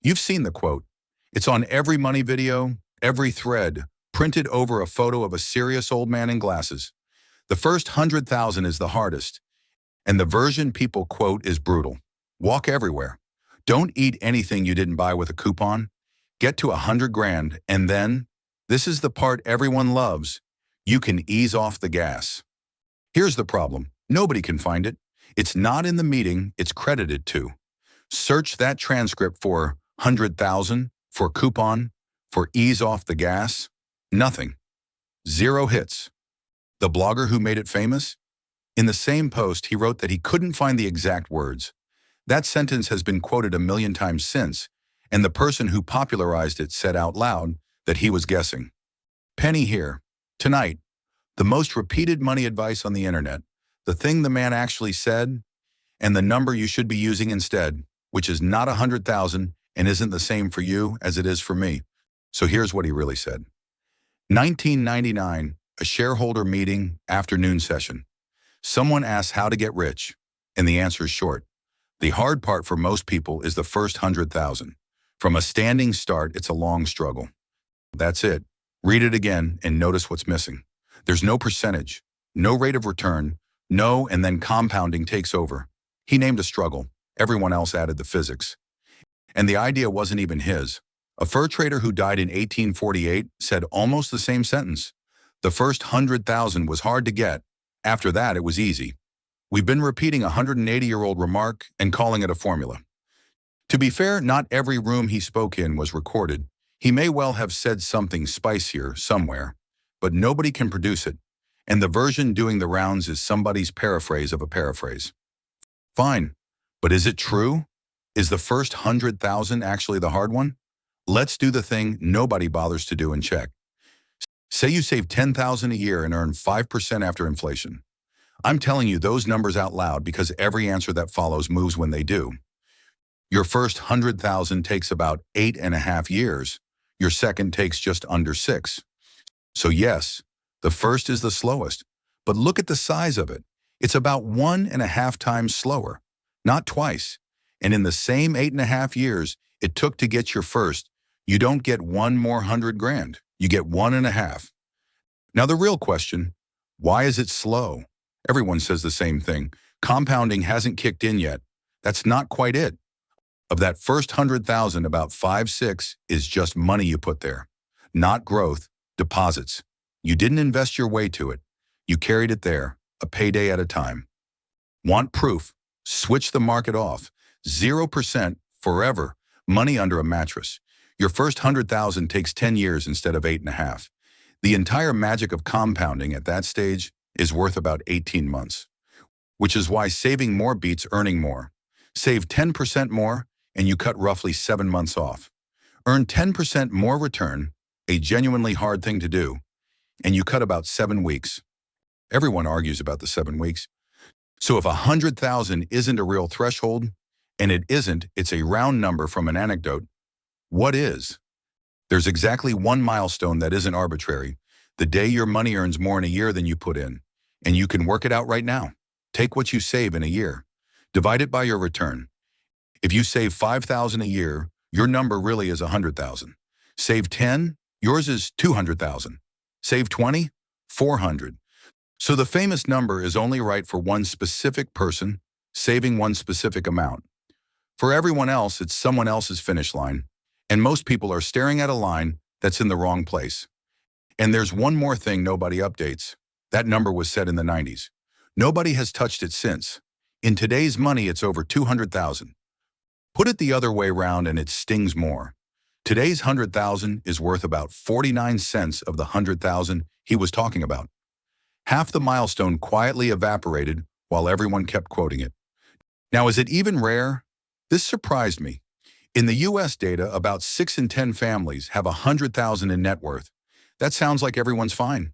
You've seen the quote. It's on every money video, every thread, printed over a photo of a serious old man in glasses. The first 100,000 is the hardest, and the version people quote is brutal. Walk everywhere. Don't eat anything you didn't buy with a coupon. Get to 100 grand, and then, this is the part everyone loves, you can ease off the gas. Here's the problem. Nobody can find it. It's not in the meeting it's credited to. Search that transcript for 100,000, for coupon, for ease off the gas. Nothing. 0 hits. The blogger who made it famous? In the same post, he wrote that he couldn't find the exact words. That sentence has been quoted a million times since, and the person who popularized it said out loud that he was guessing. Penny here. Tonight, the most repeated money advice on the internet, the thing the man actually said, and the number you should be using instead, which is not 100,000 and isn't the same for you as it is for me. So here's what he really said. 1999, a shareholder meeting, afternoon session. Someone asks how to get rich, and the answer is short. The hard part for most people is the first 100,000. From a standing start, it's a long struggle. That's it. Read it again and notice what's missing. There's no percentage, no rate of return, no, and then compounding takes over. He named a struggle. Everyone else added the physics. And the idea wasn't even his. A fur trader who died in 1848 said almost the same sentence. The first 100,000 was hard to get. After that, it was easy. We've been repeating a 180-year-old remark and calling it a formula. To be fair, not every room he spoke in was recorded. He may well have said something spicier somewhere, but nobody can produce it. And the version doing the rounds is somebody's paraphrase of a paraphrase. Fine, but is it true? Is the first 100,000 actually the hard one? Let's do the thing nobody bothers to do and check. Say you save 10,000 a year and earn 5% after inflation. I'm telling you those numbers out loud because every answer that follows moves when they do. Your first 100,000 takes about 8.5 years. Your second takes just under 6. So yes, the first is the slowest, but look at the size of it. It's about 1.5 times slower, not twice. And in the same 8.5 years it took to get your first, you don't get 1 more 100 grand. You get 1.5. Now the real question, why is it slow? Everyone says the same thing. Compounding hasn't kicked in yet. That's not quite it. Of that first 100,000, about 5-6 is just money you put there. Not growth, deposits. You didn't invest your way to it. You carried it there, a payday at a time. Want proof? Switch the market off. 0% forever, money under a mattress. Your first 100,000 takes 10 years instead of 8.5. The entire magic of compounding at that stage is worth about 18 months, which is why saving more beats earning more. Save 10% more and you cut roughly 7 months off. Earn 10% more return, a genuinely hard thing to do, and you cut about 7 weeks. Everyone argues about the 7 weeks. So if 100,000 isn't a real threshold, and it isn't, it's a round number from an anecdote, what is? There's exactly one milestone that isn't arbitrary. The day your money earns more in a year than you put in. And you can work it out right now. Take what you save in a year. Divide it by your return. If you save 5,000 a year, your number really is 100,000. Save 10, yours is 200,000. Save 20, 400. So the famous number is only right for one specific person, saving one specific amount. For everyone else, it's someone else's finish line. And most people are staring at a line that's in the wrong place. And there's one more thing nobody updates. That number was set in the 90s. Nobody has touched it since. In today's money, it's over 200,000. Put it the other way around and it stings more. Today's 100,000 is worth about 49 cents of the 100,000 he was talking about. Half the milestone quietly evaporated while everyone kept quoting it. Now, is it even rare? This surprised me. In the US data, about 6 in 10 families have 100,000 in net worth. That sounds like everyone's fine.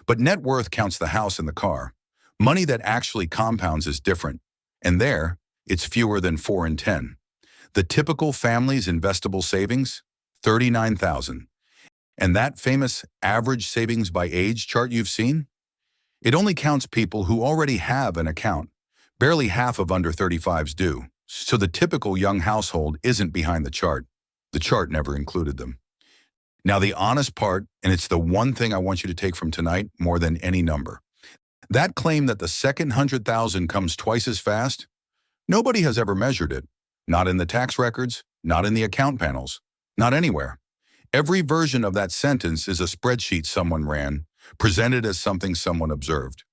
But net worth counts the house and the car. Money that actually compounds is different. And there, it's fewer than 4 in 10. The typical family's investable savings, 39,000. And that famous average savings by age chart you've seen? It only counts people who already have an account. Barely half of under 35s do. So the typical young household isn't behind the chart. The chart never included them. Now the honest part, and it's the one thing I want you to take from tonight more than any number. That claim that the second 100,000 comes twice as fast, nobody has ever measured it. Not in the tax records, not in the account panels, not anywhere. Every version of that sentence is a spreadsheet someone ran, presented as something someone observed.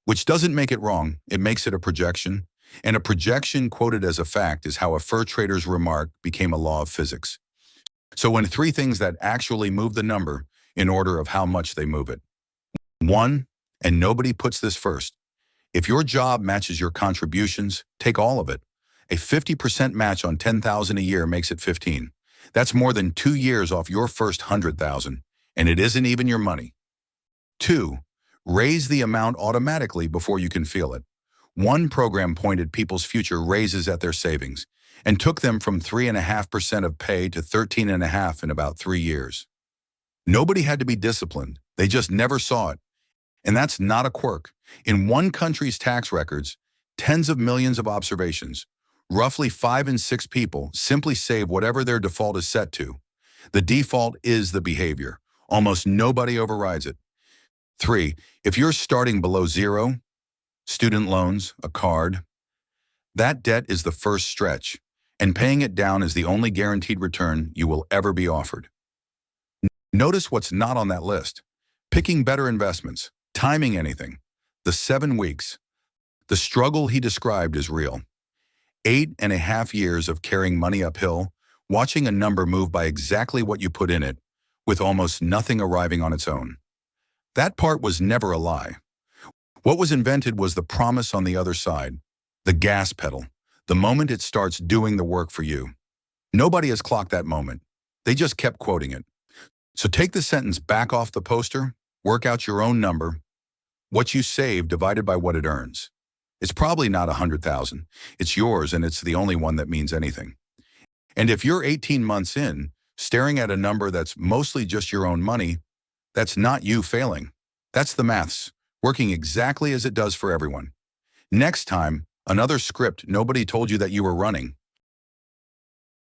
Which doesn't make it wrong, it makes it a projection. And a projection quoted as a fact is how a fur trader's remark became a law of physics. So when three things that actually move the number in order of how much they move it. One, and nobody puts this first, if your job matches your contributions, take all of it. A 50% match on 10,000 a year makes it 15. That's more than 2 years off your first 100,000, and it isn't even your money. 2, raise the amount automatically before you can feel it. One program pointed people's future raises at their savings and took them from 3.5% of pay to 13.5% in about 3 years. Nobody had to be disciplined. They just never saw it. And that's not a quirk. In one country's tax records, tens of millions of observations, roughly 5 in 6 people simply save whatever their default is set to. The default is the behavior. Almost nobody overrides it. 3, if you're starting below zero, student loans, a card, that debt is the first stretch, and paying it down is the only guaranteed return you will ever be offered. Notice what's not on that list. Picking better investments, timing anything, the 7 weeks. The struggle he described is real. 8.5 years of carrying money uphill, watching a number move by exactly what you put in it, with almost nothing arriving on its own. That part was never a lie. What was invented was the promise on the other side, the gas pedal, the moment it starts doing the work for you. Nobody has clocked that moment. They just kept quoting it. So take the sentence back off the poster, work out your own number, what you save divided by what it earns. It's probably not 100,000. It's yours, and it's the only one that means anything. And if you're 18 months in, staring at a number that's mostly just your own money, that's not you failing. That's the maths, working exactly as it does for everyone. Next time, another script nobody told you that you were running.